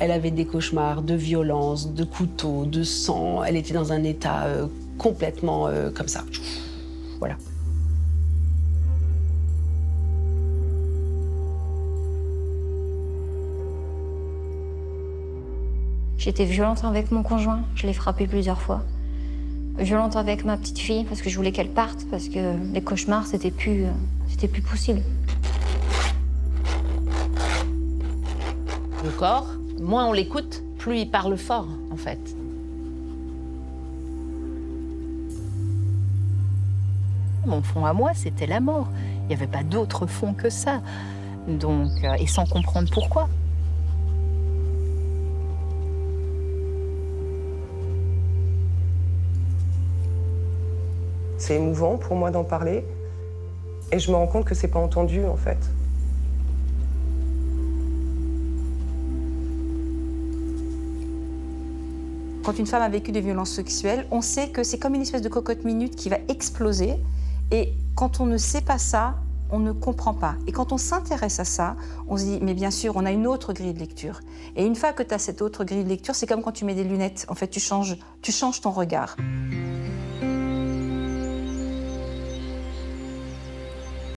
Elle avait des cauchemars de violence, de couteaux, de sang. Elle était dans un état complètement comme ça. Voilà. J'étais violente avec mon conjoint, je l'ai frappé plusieurs fois. Violente avec ma petite fille parce que je voulais qu'elle parte, parce que les cauchemars, c'était plus possible. Le corps, moins on l'écoute, plus il parle fort, en fait. Mon fond à moi, c'était la mort. Il n'y avait pas d'autre fond que ça. Donc, et sans comprendre pourquoi. C'est émouvant pour moi d'en parler. Et je me rends compte que c'est pas entendu, en fait. Quand une femme a vécu des violences sexuelles, on sait que c'est comme une espèce de cocotte minute qui va exploser. Et quand on ne sait pas ça, on ne comprend pas. Et quand on s'intéresse à ça, on se dit, mais bien sûr, on a une autre grille de lecture. Et une fois que tu as cette autre grille de lecture, c'est comme quand tu mets des lunettes. En fait, tu changes ton regard.